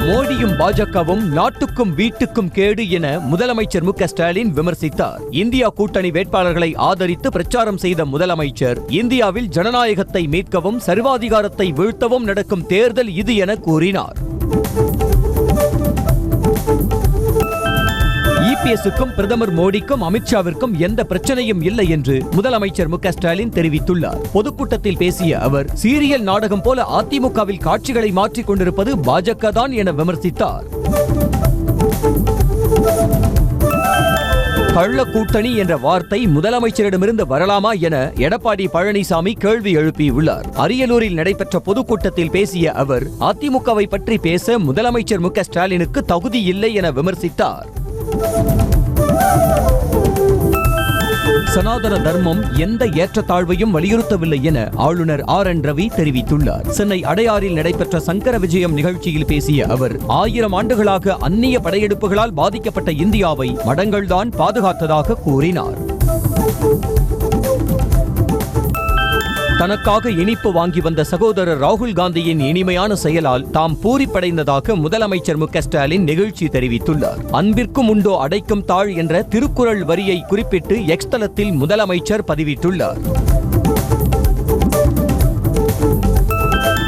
மோடியும் பாஜகவும் நாட்டுக்கும் வீட்டுக்கும் கேடு என முதலமைச்சர் மு க ஸ்டாலின் விமர்சித்தார். இந்தியா கூட்டணி வேட்பாளர்களை ஆதரித்து பிரச்சாரம் செய்த முதலமைச்சர் இந்தியாவில் ஜனநாயகத்தை மீட்கவும் சர்வாதிகாரத்தை வீழ்த்தவும் நடக்கும் தேர்தல் இது என கூறினார். இபிஎஸ்க்கும் பிரதமர் மோடிக்கும் அமித்ஷாவிற்கும் எந்த பிரச்சனையும் இல்லை என்று முதலமைச்சர் மு க ஸ்டாலின் தெரிவித்துள்ளார். பொதுக்கூட்டத்தில் பேசிய அவர் சீரியல் நாடகம் போல அதிமுகவில் காட்சிகளை மாற்றிக் கொண்டிருப்பது பாஜக தான் என விமர்சித்தார். கள்ள கூட்டணி என்ற வார்த்தை முதலமைச்சரிடமிருந்து வரலாமா என எடப்பாடி பழனிசாமி கேள்வி எழுப்பியுள்ளார். அரியலூரில் நடைபெற்ற பொதுக்கூட்டத்தில் பேசிய அவர் அதிமுகவை பற்றி பேச முதலமைச்சர் மு க ஸ்டாலினுக்கு தகுதி இல்லை என விமர்சித்தார். சனாதன தர்மம் எந்த ஏற்றத்தாழ்வையும் வலியுறுத்தவில்லை என ஆளுநர் RN ரவி தெரிவித்துள்ளார். சென்னை அடையாறில் நடைபெற்ற சங்கர விஜயம் நிகழ்ச்சியில் பேசிய அவர் 1000 ஆண்டுகளாக அந்நிய படையெடுப்புகளால் பாதிக்கப்பட்ட இந்தியாவை மடங்கள்தான் பாதுகாத்ததாக கூறினார். தனக்காக இனிப்பு வாங்கி வந்த சகோதரர் ராகுல் காந்தியின் இனிமையான செயலால் தாம் பூரிப்படைந்ததாக முதலமைச்சர் மு க ஸ்டாலின் நிகழ்ச்சி தெரிவித்துள்ளார். அன்பிற்கும் உண்டோ அடைக்கும் தாழ் என்ற திருக்குறள் வரியை குறிப்பிட்டு எக்ஸ் தளத்தில் முதலமைச்சர் பதிவிட்டுள்ளார்.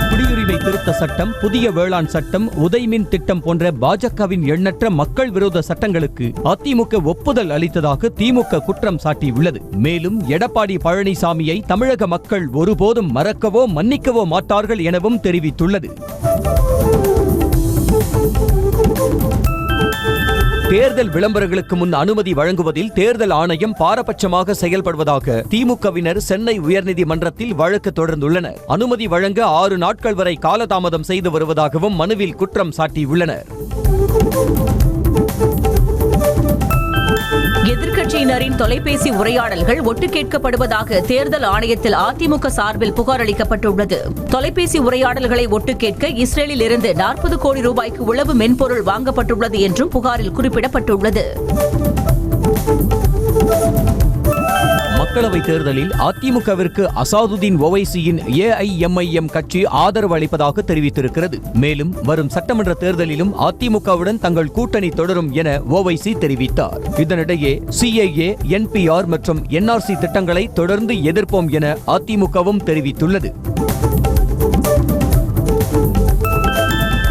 குடியுரிமை திருத்த சட்டம், புதிய வேளாண் சட்டம், உதய்மின் திட்டம் போன்ற பாஜகவின் எண்ணற்ற மக்கள் விரோத சட்டங்களுக்கு அதிமுக ஒப்புதல் அளித்ததாக திமுக குற்றம் சாட்டியுள்ளது. மேலும் எடப்பாடி பழனிசாமியை தமிழக மக்கள் ஒருபோதும் மறக்கவோ மன்னிக்கவோ மாட்டார்கள் எனவும் தெரிவித்துள்ளது. தேர்தல் விளம்பரங்களுக்கு முன் அனுமதி வழங்குவதில் தேர்தல் ஆணையம் பாரபட்சமாக செயல்படுவதாக திமுகவினர் சென்னை உயர்நீதிமன்றத்தில் வழக்கு தொடர்ந்துள்ளனர். அனுமதி வழங்க 6 நாட்கள் வரை காலதாமதம் செய்து வருவதாகவும் மனுவில் குற்றம் சாட்டியுள்ளனர். எதிர்க்கட்சியினரின் தொலைபேசி உரையாடல்கள் ஒட்டு கேட்கப்படுவதாக தேர்தல் ஆணையத்தில் அதிமுக சார்பில் புகார் அளிக்கப்பட்டுள்ளது. தொலைபேசி உரையாடல்களை ஒட்டு கேட்க இஸ்ரேலில் இருந்து 40 கோடி ரூபாய்க்கு உளவு மென்பொருள் வாங்கப்பட்டுள்ளது என்றும் புகாரில் குறிப்பிடப்பட்டுள்ளது. மக்களவைத் தேர்தலில் அதிமுகவிற்கு அசாதுதீன் ஓவைசியின் AIMIM கட்சி ஆதரவு அளிப்பதாக தெரிவித்திருக்கிறது. மேலும் வரும் சட்டமன்ற தேர்தலிலும் அதிமுகவுடன் தங்கள் கூட்டணி தொடரும் என ஓவைசி தெரிவித்தார். இதனிடையே CAA, NPR மற்றும் NRC திட்டங்களை தொடர்ந்து எதிர்ப்போம் என அதிமுகவும் தெரிவித்துள்ளது.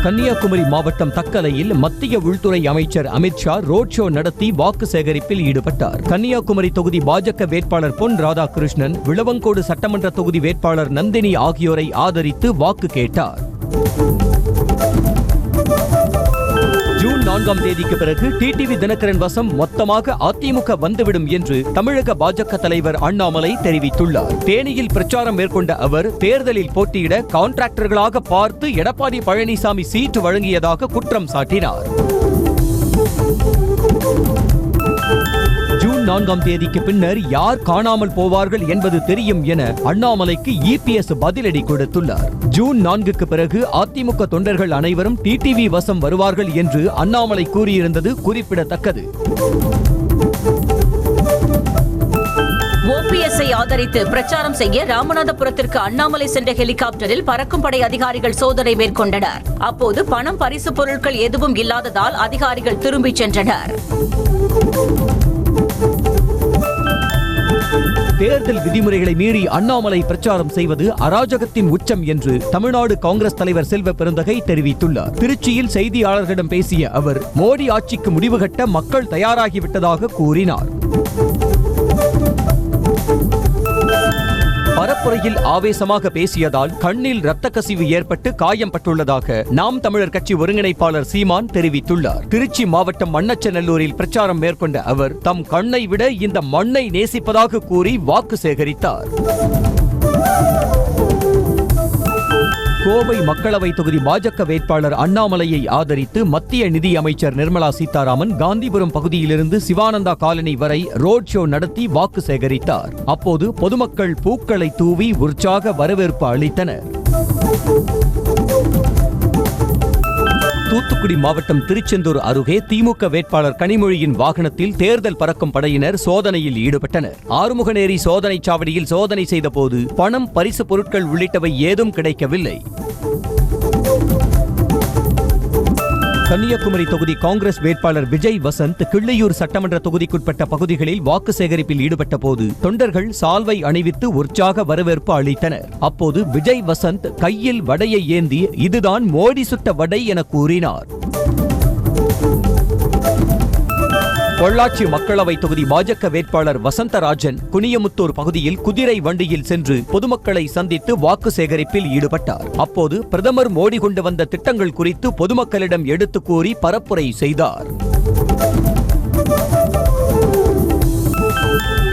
கன்னியாகுமரி மாவட்டம் தக்கலையில் மத்திய உள்துறை அமைச்சர் அமித்ஷா ரோட் ஷோ நடத்தி வாக்கு சேகரிப்பில் ஈடுபட்டார். கன்னியாகுமரி தொகுதி பாஜக வேட்பாளர் பொன் ராதாகிருஷ்ணன், விளவங்கோடு சட்டமன்ற தொகுதி வேட்பாளர் நந்தினி ஆகியோரை ஆதரித்து வாக்கு கேட்டார். ஜூன் 4ஆம் தேதிக்கு பிறகு டிடிவி தினகரன் வசம் மொத்தமாக அதிமுக வந்துவிடும் என்று தமிழக பாஜக தலைவர் அண்ணாமலை தெரிவித்துள்ளார். தேனியில் பிரச்சாரம் மேற்கொண்ட அவர் தேர்தலில் போட்டியிட கான்ட்ராக்டர்களாக பார்த்து எடப்பாடி பழனிசாமி சீட்டு வழங்கியதாக குற்றம் சாட்டினார். ஜூன் 4ஆம் தேதிக்கு பின்னர் யார் காணாமல் போவார்கள் என்பது தெரியும் என அண்ணாமலைக்கு EPS பதிலடி கொடுத்துள்ளார். ஜூன் 4க்கு பிறகு அதிமுக தொண்டர்கள் அனைவரும் டிடிவி வசம் வருவார்கள் என்று அண்ணாமலை கூறியிருந்தது குறிப்பிடத்தக்கது. OPS-ஐ ஆதரித்து பிரச்சாரம் செய்ய ராமநாதபுரத்திற்கு அண்ணாமலை சென்ற ஹெலிகாப்டரில் பறக்கும் படை அதிகாரிகள் சோதனை மேற்கொண்டனர். அப்போது பணம், பரிசு பொருட்கள் எதுவும் இல்லாததால் அதிகாரிகள் திரும்பிச் சென்றனர். தேர்தல் விதிமுறைகளை மீறி அண்ணாமலை பிரச்சாரம் செய்வது அராஜகத்தின் உச்சம் என்று தமிழ்நாடு காங்கிரஸ் தலைவர் செல்வ பெருந்தகை தெரிவித்துள்ளார். திருச்சியில் செய்தியாளர்களிடம் பேசிய அவர் மோடி ஆட்சிக்கு முடிவு கட்ட மக்கள் தயாராகிவிட்டதாக கூறினார். பரப்புரையில் ஆவேசமாக பேசியதால் கண்ணில் இரத்த கசிவு ஏற்பட்டு காயம்பட்டுள்ளதாக நாம் தமிழர் கட்சி ஒருங்கிணைப்பாளர் சீமான் தெரிவித்துள்ளார். திருச்சி மாவட்டம் மண்ணச்சநல்லூரில் பிரச்சாரம் மேற்கொண்ட அவர் தம் கண்ணை விட இந்த மண்ணை நேசிப்பதாக கூறி வாக்கு சேகரித்தார். கோவை மக்களவை தொகுதி பாஜக வேட்பாளர் அண்ணாமலையை ஆதரித்து மத்திய நிதி அமைச்சர் நிர்மலா சீதாராமன் காந்திபுரம் பகுதியிலிருந்து சிவானந்தா காலனி வரை ரோட் ஷோ நடத்தி வாக்கு சேகரித்தார். அப்போது பொதுமக்கள் பூக்களை தூவி உற்சாக வரவேற்பு அளித்தனர். தூத்துக்குடி மாவட்டம் திருச்செந்தூர் அருகே திமுக வேட்பாளர் கனிமொழியின் வாகனத்தில் தேர்தல் பறக்கும் படையினர் சோதனையில் ஈடுபட்டனர். ஆறுமுகநேரி சோதனை சாவடியில் சோதனை செய்தபோது பணம், பரிசு பொருட்கள் உள்ளிட்டவை ஏதும் கிடைக்கவில்லை. கன்னியாகுமரி தொகுதி காங்கிரஸ் வேட்பாளர் விஜய் வசந்த் கிள்ளியூர் சட்டமன்ற தொகுதிக்குட்பட்ட பகுதிகளில் வாக்கு சேகரிப்பில் ஈடுபட்ட போது தொண்டர்கள் சால்வை அணிவித்து உற்சாக வரவேற்பு அளித்தனர். அப்போது விஜய் வசந்த் கையில் வடையை ஏந்தி இதுதான் மோடி சுட்ட வடை என கூறினார். பொள்ளாச்சி மக்களவை தொகுதி பாஜக வேட்பாளர் வசந்தராஜன் குனியமுத்தூர் பகுதியில் குதிரை வண்டியில் சென்று பொதுமக்களை சந்தித்து வாக்கு சேகரிப்பில் ஈடுபட்டார். அப்போது பிரதமர் மோடி கொண்டு வந்த திட்டங்கள் குறித்து பொதுமக்களிடம் எடுத்து கூறி பரப்புரை செய்தார்.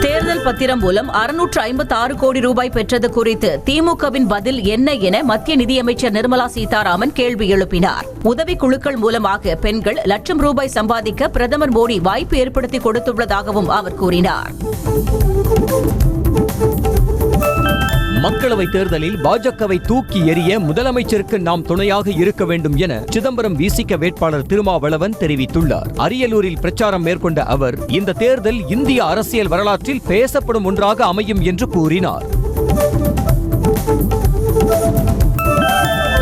தேர்தல் பத்திரம் மூலம் 656 கோடி ரூபாய் பெற்றது குறித்து திமுகவின் பதில் என்ன என மத்திய நிதியமைச்சர் நிர்மலா சீதாராமன் கேள்வி எழுப்பினார். உதவி குழுக்கள் மூலமாக பெண்கள் லட்சம் ரூபாய் சம்பாதிக்க பிரதமர் மோடி வாய்ப்பு ஏற்படுத்தி கொடுத்துள்ளதாகவும் அவர் கூறினார். மக்களவை தேர்தலில் பாஜகவை தூக்கி எறிய முதலமைச்சருக்கு நாம் துணையாக இருக்க வேண்டும் என சிதம்பரம் விசிக வேட்பாளர் திருமாவளவன் தெரிவித்துள்ளார். அரியலூரில் பிரச்சாரம் மேற்கொண்ட அவர் இந்த தேர்தல் இந்திய அரசியல் வரலாற்றில் பேசப்படும் ஒன்றாக அமையும் என்று கூறினார்.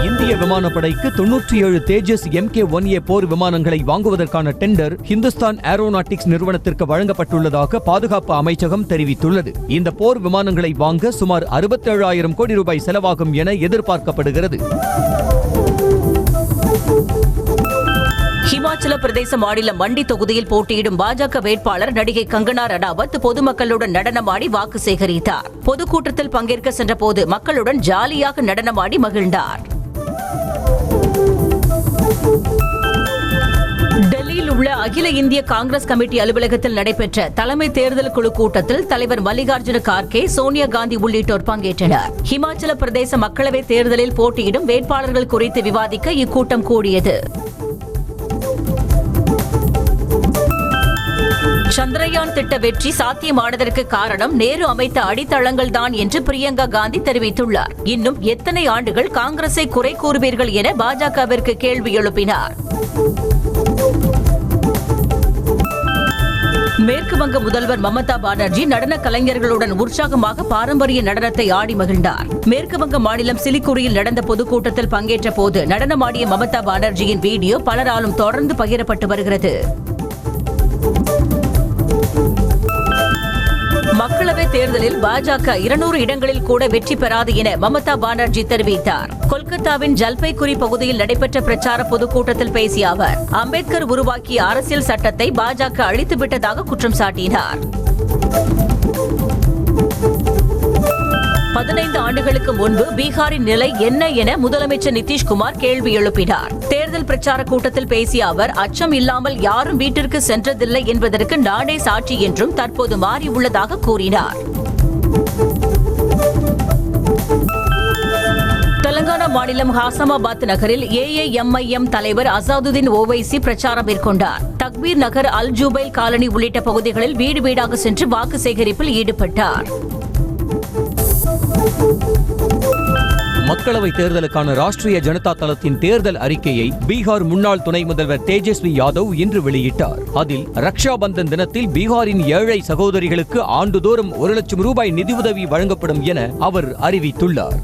இந்திய விமானப்படைக்கு 97 தேஜஸ் MK-1A போர் விமானங்களை வாங்குவதற்கான டெண்டர் ஹிந்துஸ்தான் ஏரோநாட்டிக்ஸ் நிறுவனத்திற்கு வழங்கப்பட்டுள்ளதாக பாதுகாப்பு அமைச்சகம் தெரிவித்துள்ளது. இந்த போர் விமானங்களை வாங்க சுமார் 67,000 கோடி ரூபாய் செலவாகும் என எதிர்பார்க்கப்படுகிறது. ஹிமாச்சல பிரதேச மாநிலம் மண்டி தொகுதியில் போட்டியிடும் பாஜக வேட்பாளர் நடிகை கங்கனா ரணாவத் பொதுமக்களுடன் நடனமாடி வாக்கு சேகரித்தார். பொதுக்கூட்டத்தில் பங்கேற்க சென்றபோது மக்களுடன் ஜாலியாக நடனமாடி மகிழ்ந்தார். டெல்லியில் உள்ள அகில இந்திய காங்கிரஸ் கமிட்டி அலுவலகத்தில் நடைபெற்ற தலைமை தேர்தல் குழு கூட்டத்தில் தலைவர் மல்லிகார்ஜுன கார்கே, சோனியா காந்தி உள்ளிட்டோர் பங்கேற்றனர். ஹிமாச்சல பிரதேச மக்களவை தேர்தலில் போட்டியிடும் வேட்பாளர்கள் குறித்து விவாதிக்க இக்கூட்டம் கூடியது. சந்திரயான் திட்ட வெற்றி சாத்தியமானதற்கு காரணம் நேரு அமைத்த அடித்தளங்கள் தான் என்று பிரியங்கா காந்தி தெரிவித்துள்ளார். இன்னும் எத்தனை ஆண்டுகள் காங்கிரஸை குறை கூறுவீர்கள் என பாஜகவிற்கு கேள்வி எழுப்பினார். மேற்கு வங்க முதல்வர் மமதா பானர்ஜி நடன கலைஞர்களுடன் உற்சாகமாக பாரம்பரிய நடனத்தை ஆடி மகிழ்ந்தார். மேற்கு வங்க மாநிலம் சிலிகுரியில் நடந்த பொதுக்கூட்டத்தில் பங்கேற்ற போது நடனமாடிய மமதா பானர்ஜியின் வீடியோ பலராலும் தொடர்ந்து பகிரப்பட்டு வருகிறது. மக்களவை தேர்தலில் பாஜக 200 இடங்களில் கூட வெற்றி பெறாது என மமதா பானர்ஜி தெரிவித்தார். கொல்கத்தாவின் ஜல்பைகுரி பகுதியில் நடைபெற்ற பிரச்சார பொதுக்கூட்டத்தில் பேசிய அவர் அம்பேத்கர் உருவாக்கிய அரசியல் சட்டத்தை பாஜக அழித்துவிட்டதாக குற்றம் சாட்டினார். 15 ஆண்டுகளுக்கு முன்பு பீகாரின் நிலை என்ன என முதலமைச்சர் நிதிஷ்குமார் கேள்வி எழுப்பினார். தேர்தல் பிரச்சார கூட்டத்தில் பேசிய அவர் அச்சம் இல்லாமல் யாரும் வீட்டிற்கு சென்றதில்லை என்பதற்கு நாடே சாட்சி என்றும் தற்போது மாறியுள்ளதாக கூறினார். தெலங்கானா மாநிலம் ஹாசமாபாத் நகரில் AIMIM தலைவர் அசாதுதீன் ஓவைசி பிரச்சாரம் மேற்கொண்டார். தக்பீர் நகர், அல் ஜுபைல் காலனி உள்ளிட்ட பகுதிகளில் வீடு வீடாக சென்று வாக்கு சேகரிப்பில் ஈடுபட்டார். மக்களவை தேர்தலுக்கான ராஷ்டிரிய ஜனதா தளத்தின் தேர்தல் அறிக்கையை பீகார் முன்னாள் துணை முதல்வர் தேஜஸ்வி யாதவ் இன்று வெளியிட்டார். அதில் ரக்ஷா பந்தன் தினத்தில் பீகாரின் ஏழை சகோதரிகளுக்கு ஆண்டுதோறும் 1 லட்சம் ரூபாய் நிதியுதவி வழங்கப்படும் என அவர் அறிவித்துள்ளார்.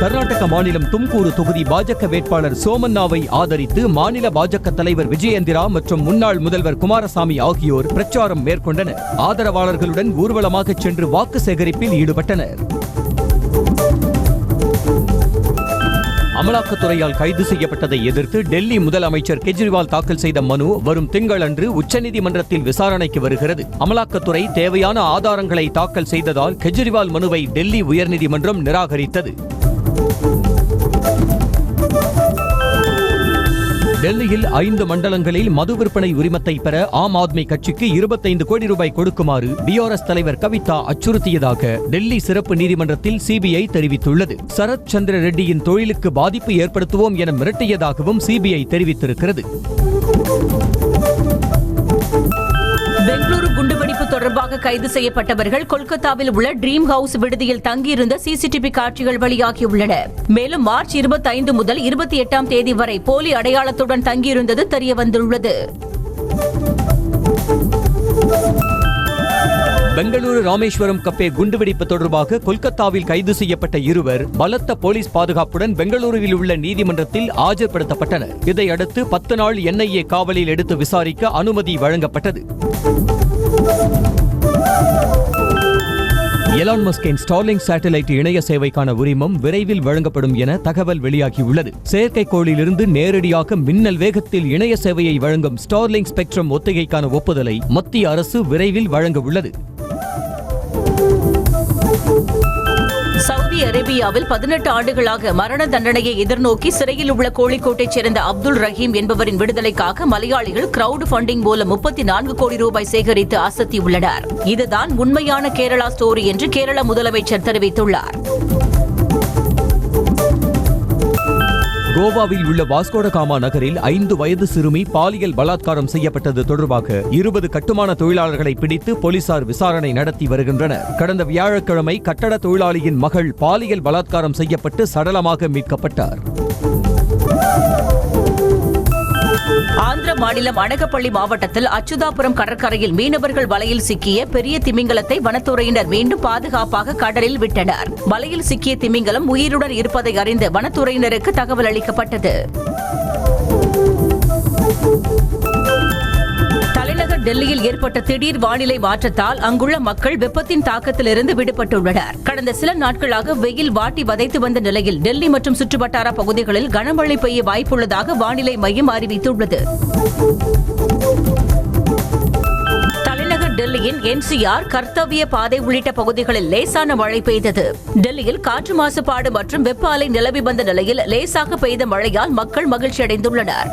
கர்நாடக மாநிலம் தும்கூரு தொகுதி பாஜக வேட்பாளர் சோமண்ணாவை ஆதரித்து மாநில பாஜக தலைவர் விஜயேந்திரா மற்றும் முன்னாள் முதல்வர் குமாரசாமி ஆகியோர் பிரச்சாரம் மேற்கொண்டனர். ஆதரவாளர்களுடன் ஊர்வலமாக சென்று வாக்கு சேகரிப்பில் ஈடுபட்டனர். அமலாக்கத்துறையால் கைது செய்யப்பட்டதை எதிர்த்து டெல்லி முதலமைச்சர் கெஜ்ரிவால் தாக்கல் செய்த மனு வரும் திங்களன்று உச்சநீதிமன்றத்தில் விசாரணைக்கு வருகிறது. அமலாக்கத்துறை தேவையான ஆதாரங்களை தாக்கல் செய்ததால் கெஜ்ரிவால் மனுவை டெல்லி உயர்நீதிமன்றம் நிராகரித்தது. டெல்லியில் 5 மண்டலங்களில் மது விற்பனை உரிமத்தை பெற ஆம் ஆத்மி கட்சிக்கு 25 கோடி ரூபாய் கொடுக்குமாறு BRS தலைவர் கவிதா அச்சுறுத்தியதாக டெல்லி சிறப்பு நீதிமன்றத்தில் CBI தெரிவித்துள்ளது. சரத் சந்திர ரெட்டியின் தொழிலுக்கு பாதிப்பு ஏற்படுத்துவோம் என மிரட்டியதாகவும் CBI தெரிவித்திருக்கிறது. பெங்களூரு குண்டுவெடிப்பு தொடர்பாக கைது செய்யப்பட்டவர்கள் கொல்கத்தாவில் உள்ள ட்ரீம் ஹவுஸ் விடுதியில் தங்கியிருந்த CCTV காட்சிகள் வெளியாகியுள்ளன. மேலும் மார்ச் 25 முதல் 28ஆம் தேதி வரை போலி அடையாளத்துடன் தங்கியிருந்தது தெரியவந்துள்ளது. பெங்களூரு ராமேஸ்வரம் கப்பே குண்டுவெடிப்பு தொடர்பாக கொல்கத்தாவில் கைது செய்யப்பட்ட இருவர் பலத்த போலீஸ் பாதுகாப்புடன் பெங்களூருவில் உள்ள நீதிமன்றத்தில் ஆஜர்படுத்தப்பட்டனர். இதையடுத்து 10 நாள் NIA காவலில் எடுத்து விசாரிக்க அனுமதி வழங்கப்பட்டது. எலான் மஸ்கின் ஸ்டார்லிங்க் சேட்டலைட் இணைய சேவைக்கான உரிமம் விரைவில் வழங்கப்படும் என தகவல் வெளியாகியுள்ளது. செயற்கைக்கோளிலிருந்து நேரடியாக மின்னல் வேகத்தில் இணைய சேவையை வழங்கும் ஸ்டார்லிங்க் ஸ்பெக்ட்ரம் ஒத்திகைக்கான ஒப்புதலை மத்திய அரசு விரைவில் வழங்க உள்ளது. சவுதி அரேபியாவில் 18 ஆண்டுகளாக மரண தண்டனையை எதிர்நோக்கி சிறையில் உள்ள கோழிக்கோட்டைச் சேர்ந்த அப்துல் ரஹீம் என்பவரின் விடுதலைக்காக மலையாளிகள் கிரவுட் ஃபண்டிங் மூலம் 34 கோடி ரூபாய் சேகரித்து அசத்தியுள்ளனர். இதுதான் உண்மையான கேரளா ஸ்டோரி என்று கேரள முதலமைச்சர் தெரிவித்துள்ளார். கோவாவில் உள்ள வாஸ்கோடகாமா நகரில் 5 வயது சிறுமி பாலியல் பலாத்காரம் செய்யப்பட்டது தொடர்பாக 20 கட்டுமான தொழிலாளர்களை பிடித்து போலீசார் விசாரணை நடத்தி வருகின்றனர். கடந்த வியாழக்கிழமை கட்டட தொழிலாளியின் மகள் பாலியல் பலாத்காரம் செய்யப்பட்டு சடலமாக மீட்கப்பட்டார். ஆந்திர மாநிலம் அனகப்பள்ளி மாவட்டத்தில் அச்சுதாபுரம் கடற்கரையில் மீனவர்கள் வலையில் சிக்கிய பெரிய திமிங்கலத்தை வனத்துறையினர் மீண்டும் பாதுகாப்பாக கடலில் விட்டனர். வலையில் சிக்கிய திமிங்கலம் உயிருடன் இருப்பதை அறிந்து வனத்துறையினருக்கு தகவல் அளிக்கப்பட்டது. தலைநகர் டெல்லியில் ஏற்பட்ட திடீர் வானிலை மாற்றத்தால் அங்குள்ள மக்கள் வெப்பத்தின் தாக்கத்திலிருந்து விடுபட்டுள்ளனர். கடந்த சில நாட்களாக வெயில் வாட்டி வதைத்து வந்த நிலையில் டெல்லி மற்றும் சுற்றுவட்டார பகுதிகளில் கனமழை பெய்ய வாய்ப்புள்ளதாக வானிலை மையம் அறிவித்துள்ளது. தலைநகர் டெல்லியின் NCR, கர்த்தவிய பாதை உள்ளிட்ட பகுதிகளில் லேசான மழை பெய்தது. டெல்லியில் காற்று மாசுபாடு மற்றும் வெப்ப அலை நிலவி வந்த நிலையில் லேசாக பெய்த மழையால் மக்கள் மகிழ்ச்சியடைந்துள்ளனர்.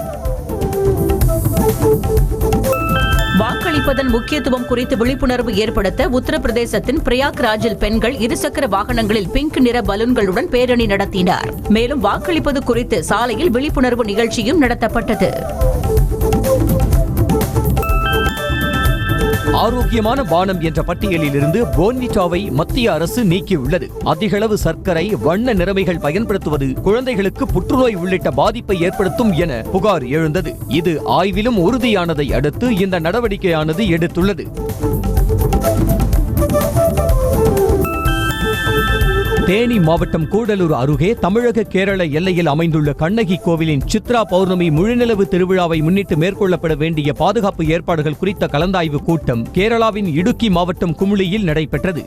வாக்களிப்பதன் முக்கியத்துவம் குறித்து விழிப்புணர்வு ஏற்படுத்த உத்தரப்பிரதேசத்தின் பிரயாக்ராஜில் பெண்கள் இருசக்கர வாகனங்களில் பிங்க் நிற பலூன்களுடன் பேரணி நடத்தினர். மேலும் வாக்களிப்பது குறித்து சாலையில் விழிப்புணர்வு நிகழ்ச்சியும் நடத்தப்பட்டது. ஆரோக்கியமான பானம் என்ற பட்டியலில் இருந்து போன்விட்டாவை மத்திய அரசு நீக்கியுள்ளது. அதிகளவு சர்க்கரை, வண்ண நிறமைகள் பயன்படுத்துவது குழந்தைகளுக்கு புற்றுநோய் உள்ளிட்ட பாதிப்பை ஏற்படுத்தும் என புகார் எழுந்தது. இது ஆய்விலும் உறுதியானதை அடுத்து இந்த நடவடிக்கையானது எடுத்துள்ளது. தேனி மாவட்டம் கூடலூர் அருகே தமிழக கேரள எல்லையில் அமைந்துள்ள கண்ணகி கோவிலின் சித்ரா பௌர்ணமி முழுநிலவு திருவிழாவை முன்னிட்டு மேற்கொள்ளப்பட வேண்டிய பாதுகாப்பு ஏற்பாடுகள் குறித்த கலந்தாய்வு கூட்டம் கேரளாவின் இடுக்கி மாவட்டம் குமுளியில் நடைபெற்றது.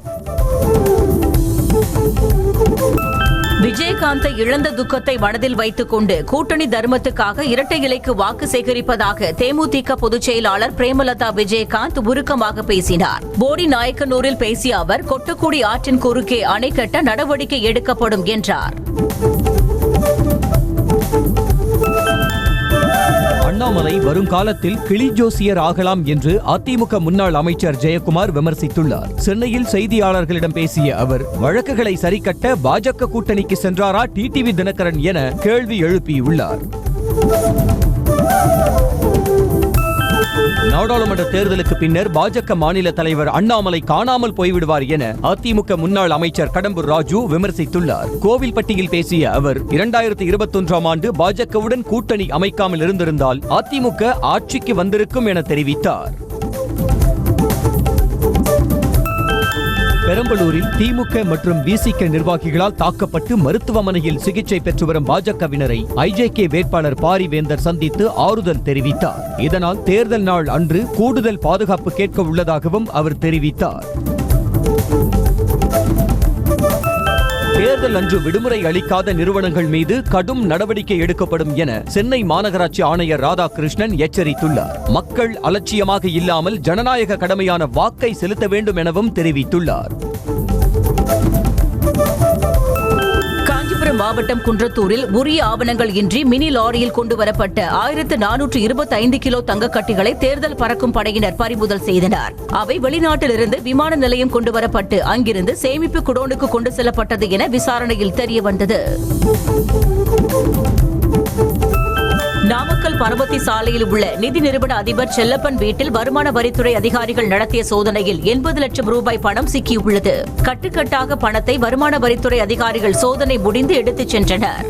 விஜயகாந்தை இழந்த துக்கத்தை மனதில் வைத்துக் கொண்டு கூட்டணி தர்மத்துக்காக இரட்டை இலைக்கு வாக்கு சேகரிப்பதாக தேமுதிக பொதுச் செயலாளர் பிரேமலதா விஜயகாந்த் உருக்கமாக பேசினார். போடி நாயக்கனூரில் பேசிய அவர், கொட்டக்குடி ஆற்றின் குறுக்கே அணை கட்ட நடவடிக்கை எடுக்கப்படும் என்றார். அண்ணாமலை வருங்காலத்தில் கிளி ஜோசியர் ஆகலாம் என்று அதிமுக முன்னாள் அமைச்சர் ஜெயக்குமார் விமர்சித்துள்ளார். சென்னையில் செய்தியாளர்களிடம் பேசிய அவர், வழக்குகளை சரிகட்ட பாஜக கூட்டணிக்கு சென்றாரா டிடிவி தினகரன் என கேள்வி எழுப்பியுள்ளார். நாடாளுமன்ற தேர்தலுக்கு பின்னர் பாஜக மாநில தலைவர் அண்ணாமலை காணாமல் போய்விடுவார் என அதிமுக முன்னாள் அமைச்சர் கடம்பூர் ராஜு விமர்சித்துள்ளார். கோவில்பட்டியில் பேசிய அவர், 2021ஆம் ஆண்டு பாஜகவுடன் கூட்டணி அமைக்காமல் இருந்திருந்தால் அதிமுக ஆட்சிக்கு வந்திருக்கும் என தெரிவித்தார். பெரம்பலூரில் திமுக மற்றும் விசிக நிர்வாகிகளால் தாக்கப்பட்டு மருத்துவமனையில் சிகிச்சை பெற்று வரும் பாஜகவினரை IJK வேட்பாளர் பாரிவேந்தர் சந்தித்து ஆறுதல் தெரிவித்தார். இதனால் தேர்தல் நாள் அன்று கூடுதல் பாதுகாப்பு கேட்க உள்ளதாகவும் அவர் தெரிவித்தார். தேர்தல் அன்று விடுமுறை அளிக்காத நிறுவனங்கள் மீது கடும் நடவடிக்கை எடுக்கப்படும் என சென்னை மாநகராட்சி ஆணையர் ராதாகிருஷ்ணன் எச்சரித்துள்ளார். மக்கள் அலட்சியமாக இல்லாமல் ஜனநாயக கடமையான வாக்கை செலுத்த வேண்டும் எனவும் தெரிவித்துள்ளார். காஞ்சிபுரம் மாவட்டம் குன்றத்தூரில் உரிய ஆவணங்கள் இன்றி மினி லாரியில் கொண்டுவரப்பட்ட 1425 கிலோ தங்கக்கட்டிகளை தேர்தல் பறக்கும் படையினர் பறிமுதல் செய்தனர். அவை வெளிநாட்டிலிருந்து விமான நிலையம் கொண்டுவரப்பட்டு அங்கிருந்து சேமிப்பு குடோனுக்கு கொண்டு செல்லப்பட்டது என விசாரணையில் தெரியவந்தது. நாமக்கல் பரபத்தி சாலையில் உள்ள நிதி நிறுவன அதிபர் செல்லப்பன் வீட்டில் வருமான வரித்துறை அதிகாரிகள் நடத்திய சோதனையில் 80 லட்சம் ரூபாய் பணம் சிக்கியுள்ளது. கட்டுக்கட்டாக பணத்தை வருமான வரித்துறை அதிகாரிகள் சோதனை முடிந்து எடுத்துச் சென்றனர்.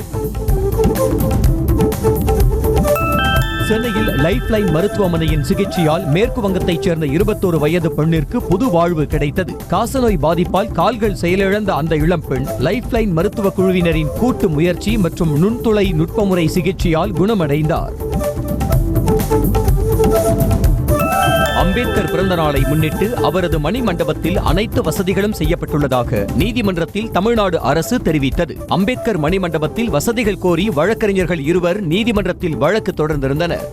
சென்னையில் லைஃப் லைன் மருத்துவமனையின் சிகிச்சையால் மேற்கு வங்கத்தைச் சேர்ந்த 21 வயது பெண்ணிற்கு புது வாழ்வு கிடைத்தது. காசநோய் பாதிப்பால் கால்கள் செயலிழந்த அந்த இளம்பெண் லைஃப் லைன் மருத்துவ குழுவினரின் கூட்டு முயற்சி மற்றும் நுண்துளை நுட்பமுறை சிகிச்சையால் குணமடைந்தார். அம்பேத்கர் பிறந்த நாளை முன்னிட்டு அவரது மணிமண்டபத்தில் அனைத்து வசதிகளும் செய்யப்பட்டுள்ளதாக நீதிமன்றத்தில் தமிழ்நாடு அரசு தெரிவித்தது. அம்பேத்கர் மணிமண்டபத்தில் வசதிகள் கோரி வழக்கறிஞர்கள் இருவர் நீதிமன்றத்தில் வழக்கு தொடர்ந்திருந்தனர்.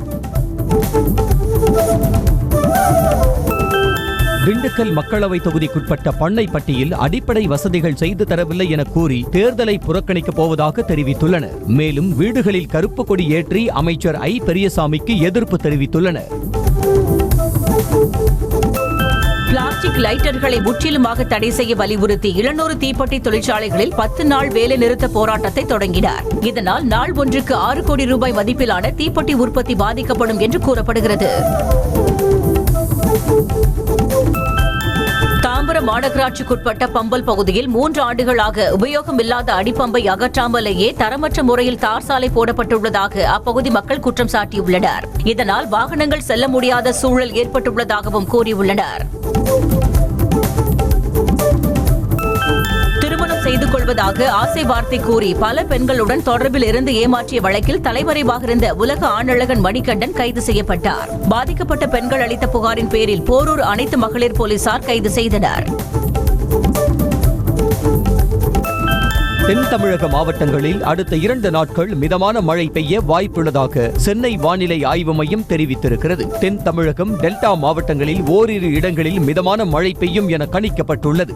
திண்டுக்கல் மக்களவை தொகுதிக்குட்பட்ட பண்ணைப்பட்டியில் அடிப்படை வசதிகள் செய்து தரவில்லை என கூறி தேர்தலை புறக்கணிக்கப் போவதாக தெரிவித்துள்ளனர். மேலும் வீடுகளில் கருப்பு கொடி ஏற்றி அமைச்சர் ஐ. பெரியசாமிக்கு எதிர்ப்பு தெரிவித்துள்ளனர். பிளாஸ்டிக் லைட்டர்களை முற்றிலுமாக தடை செய்ய வலியுறுத்தி 700 தீப்பெட்டி தொழிற்சாலைகளில் 10 நாள் வேலை நிறுத்த போராட்டத்தை தொடங்கினார். இதனால் நாள் ஒன்றுக்கு 6 கோடி ரூபாய் மதிப்பிலான தீப்பெட்டி உற்பத்தி பாதிக்கப்படும் என்று கூறப்படுகிறது. தாம்பரம் மாநகராட்சிக்குட்பட்ட பம்பல் பகுதியில் 3 ஆண்டுகளாக உபயோகமில்லாத அடிப்பம்பை அகற்றாமலேயே தரமற்ற முறையில் தார் சாலை போடப்பட்டுள்ளதாக அப்பகுதி மக்கள் குற்றம் சாட்டியுள்ளனர். இதனால் வாகனங்கள் செல்ல முடியாத சூழல் ஏற்பட்டுள்ளதாகவும் கூறியுள்ளனர். திருமணம் செய்து கொள்வதாக ஆசை வார்த்தை கூறி பல பெண்களுடன் தொடர்பில் இருந்து ஏமாற்றிய வழக்கில் தலைமறைவாக இருந்த உலக ஆணழகன் மணிகண்டன் கைது செய்யப்பட்டார். பாதிக்கப்பட்ட பெண்கள் அளித்த புகாரின் பேரில் போரூர் அனைத்து மகளிர் போலீசார் கைது செய்தனர். தென் தமிழக மாவட்டங்களில் அடுத்த 2 நாட்கள் மிதமான மழை பெய்ய வாய்ப்புள்ளதாக சென்னை வானிலை ஆய்வு மையம் தெரிவித்திருக்கிறது. தென் தமிழகம் டெல்டா மாவட்டங்களில் ஓரிரு இடங்களில் மிதமான மழை பெய்யும் என கணிக்கப்பட்டுள்ளது.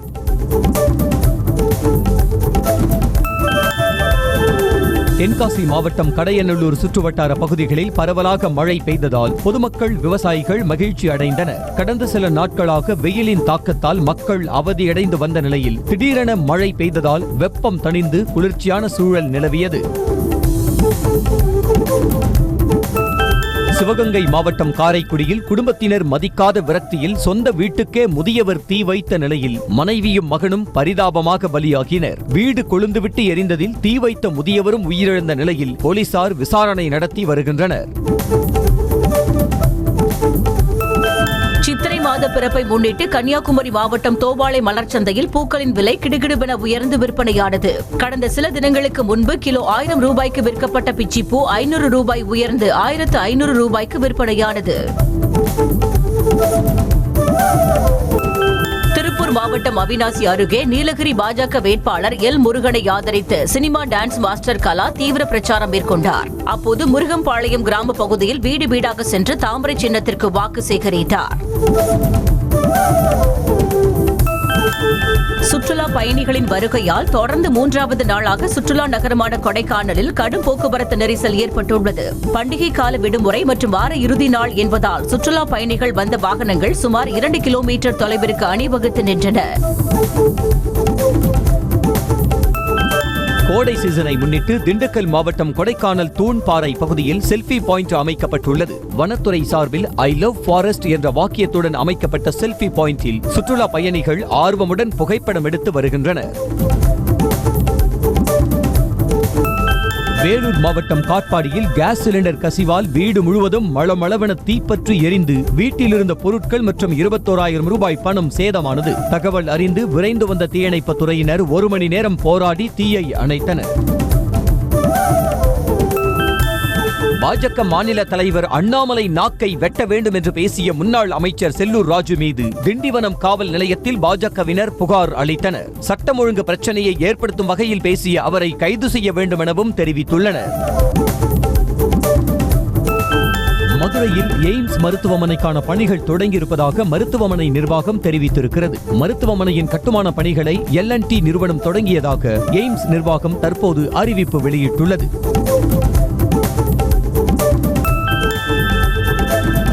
தென்காசி மாவட்டம் கடையநல்லூர் சுற்றுவட்டார பகுதிகளில் பரவலாக மழை பெய்ததால் பொதுமக்கள் விவசாயிகள் மகிழ்ச்சி அடைந்தனர். கடந்த சில நாட்களாக வெயிலின் தாக்கத்தால் மக்கள் அவதியடைந்து வந்த நிலையில் திடீரென மழை பெய்ததால் வெப்பம் தணிந்து குளிர்ச்சியான சூழல் நிலவியது. சிவகங்கை மாவட்டம் காரைக்குடியில் குடும்பத்தினர் மதிக்காத விரக்தியில் சொந்த வீட்டுக்கே முதியவர் தீ வைத்த நிலையில் மனைவியும் மகனும் பரிதாபமாக பலியாகினர். வீடு கொழுந்துவிட்டு எரிந்ததில் தீ வைத்த முதியவரும் உயிரிழந்த நிலையில் போலீசார் விசாரணை நடத்தி வருகின்றனர். சித்திரை மாத பிறப்பை முன்னிட்டு கன்னியாகுமரி மாவட்டம் தோவாளை மலர்ச்சந்தையில் பூக்களின் விலை கிடுகிடுவென உயர்ந்து விற்பனையானது. கடந்த சில தினங்களுக்கு முன்பு கிலோ 1000 ரூபாய்க்கு விற்கப்பட்ட பிச்சிப்பூ 500 ரூபாய் உயர்ந்து 1500 ரூபாய்க்கு விற்பனையானது. திருப்பூர் மாவட்டம் அவிநாசி அருகே நீலகிரி பாஜக வேட்பாளர் எல். முருகனை ஆதரித்து சினிமா டான்ஸ் மாஸ்டர் கலா தீவிர பிரச்சாரம் மேற்கொண்டார். அப்போது முருகம்பாளையம் கிராம பகுதியில் வீடு வீடாக சென்று தாமரை சின்னத்திற்கு வாக்கு சேகரித்தார். சுற்றுலா பயணிகளின் வருகையால் தொடர்ந்து 3வது நாளாக சுற்றுலா நகரமான கொடைக்கானலில் கடும் போக்குவரத்து நெரிசல் ஏற்பட்டுள்ளது. பண்டிகை கால விடுமுறை மற்றும் வார இறுதி நாள் என்பதால் சுற்றுலா பயணிகள் வந்த வாகனங்கள் சுமார் 2 கிலோமீட்டர் தொலைவிற்கு அணிவகுத்து நின்றன. கோடை சீசனை முன்னிட்டு திண்டுக்கல் மாவட்டம் கொடைக்கானல் தூண்பாறை பகுதியில் செல்ஃபி பாயிண்ட் அமைக்கப்பட்டுள்ளது. வனத்துறை சார்பில் ஐ லவ் ஃபாரஸ்ட் என்ற வாக்கியத்துடன் அமைக்கப்பட்ட செல்ஃபி பாயிண்டில் சுற்றுலா பயணிகள் ஆர்வமுடன் புகைப்படம் எடுத்து வருகின்றனர். வேலூர் மாவட்டம் காட்பாடியில் கேஸ் சிலிண்டர் கசிவால் வீடு முழுவதும் மளமளவென தீப்பற்றி எரிந்து வீட்டில் இருந்த பொருட்கள் மற்றும் 21,000 ரூபாய் பணம் சேதமானது. தகவல் அறிந்து விரைந்து வந்த தீயணைப்பு துறையினர் 1 மணி நேரம் போராடி தீயை அணைத்தனர். பாஜக மாநில தலைவர் அண்ணாமலை நாக்கை வெட்ட வேண்டும் என்று பேசிய முன்னாள் அமைச்சர் செல்லூர் ராஜு மீது திண்டிவனம் காவல் நிலையத்தில் பாஜகவினர் புகார் அளித்தனர். சட்டம் ஒழுங்கு பிரச்சனையை ஏற்படுத்தும் வகையில் பேசிய அவரை கைது செய்ய வேண்டும் எனவும் தெரிவித்துள்ளனர். மதுரையில் எய்ம்ஸ் மருத்துவமனைக்கான பணிகள் தொடங்கியிருப்பதாக மருத்துவமனை நிர்வாகம் தெரிவித்திருக்கிறது. மருத்துவமனையின் கட்டுமான பணிகளை L&T நிறுவனம் தொடங்கியதாக எய்ம்ஸ் நிர்வாகம் தற்போது அறிவிப்பு வெளியிட்டுள்ளது.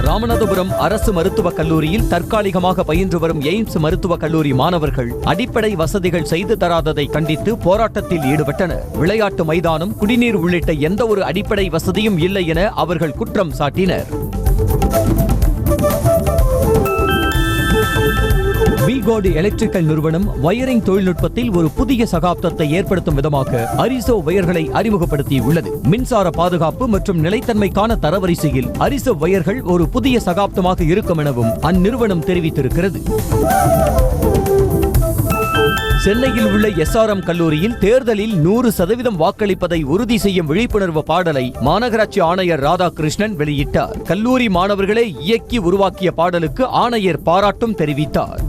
ராமநாதபுரம் அரசு மருத்துவக் கல்லூரியில் தற்காலிகமாக பயின்று வரும் எய்ம்ஸ் மருத்துவக் கல்லூரி மாணவர்கள் அடிப்படை வசதிகள் செய்து தராததை கண்டித்து போராட்டத்தில் ஈடுபட்டனர். விளையாட்டு மைதானம், குடிநீர் உள்ளிட்ட எந்த ஒரு அடிப்படை வசதியும் இல்லை என அவர்கள் குற்றம் சாட்டினர். விகோட் எலக்ட்ரிக்கல் நிறுவனம் வயரிங் தொழில்நுட்பத்தில் ஒரு புதிய சகாப்தத்தை ஏற்படுத்தும் விதமாக அரிசோ வயர்களை அறிமுகப்படுத்தியுள்ளது. மின்சார பாதுகாப்பு மற்றும் நிலைத்தன்மைக்கான தரவரிசையில் அரிசோ வயர்கள் ஒரு புதிய சகாப்தமாக இருக்கும் எனவும் அந்நிறுவனம் தெரிவித்திருக்கிறது. சென்னையில் உள்ள SRM கல்லூரியில் தேர்தலில் 100% வாக்களிப்பதை உறுதி செய்யும் விழிப்புணர்வு பாடலை மாநகராட்சி ஆணையர் ராதாகிருஷ்ணன் வெளியிட்டார். கல்லூரி மாணவர்களே இயக்கி உருவாக்கிய பாடலுக்கு ஆணையர் பாராட்டும் தெரிவித்தார்.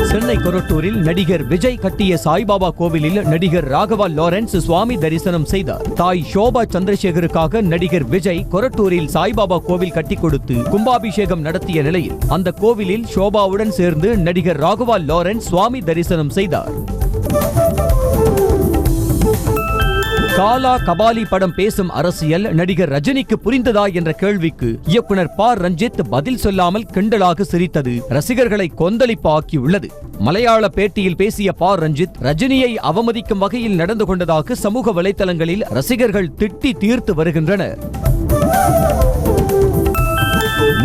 சென்னை கொரட்டூரில் நடிகர் விஜய் கட்டிய சாய்பாபா கோவிலில் நடிகர் ராகவா லாரன்ஸ் சுவாமி தரிசனம் செய்தார். தாய் ஷோபா சந்திரசேகருக்காக நடிகர் விஜய் கொரட்டூரில் சாய்பாபா கோவில் கட்டி கொடுத்து கும்பாபிஷேகம் நடத்திய நிலையில் அந்த கோவிலில் ஷோபாவுடன் சேர்ந்து நடிகர் ராகவா லாரன்ஸ் சுவாமி தரிசனம் செய்தார். காலா கபாலி படம் பேசும் அரசியல் நடிகர் ரஜினிக்கு புரிந்ததா என்ற கேள்விக்கு இயக்குனர் ப. ரஞ்சித் பதில் சொல்லாமல் கிண்டலாக சிரித்தது ரசிகர்களை கொந்தளிப்பு ஆக்கியுள்ளது. மலையாள பேட்டியில் பேசிய ப. ரஞ்சித் ரஜினியை அவமதிக்கும் வகையில் நடந்து கொண்டதாக சமூக வலைதளங்களில் ரசிகர்கள் திட்டி தீர்த்து வருகின்றனர்.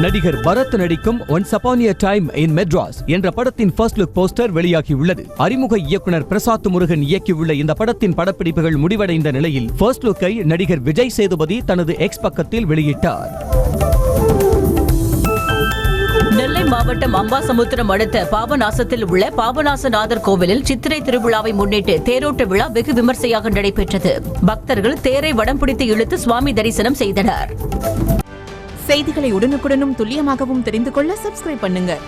நடிகர் பரத் நடிக்கும் once upon a time in Madras என்ற படத்தின் ஃபர்ஸ்ட் லுக் போஸ்டர் வெளியாகியுள்ளது. அறிமுக இயக்குனர் பிரசாத் முருகன் இயக்கியுள்ள இந்த படத்தின் படப்பிடிப்புகள் முடிவடைந்த நிலையில் ஃபர்ஸ்ட் லுக்கை நடிகர் விஜய் சேதுபதி தனது எக்ஸ் பக்கத்தில் வெளியிட்டார். நெல்லை மாவட்டம் அம்பாசமுத்திரம் அடுத்த பாபநாசத்தில் உள்ள பாபநாசநாதர் கோவிலில் சித்திரை திருவிழாவை முன்னிட்டு தேரோட்ட விழா வெகு விமர்சையாக நடைபெற்றது. பக்தர்கள் தேரை வடம் பிடித்து இழுத்து சுவாமி தரிசனம் செய்தனர். செய்திகளை உடனுக்குடனும் துல்லியமாகவும் தெரிந்து கொள்ள சப்ஸ்கிரைப் பண்ணுங்க.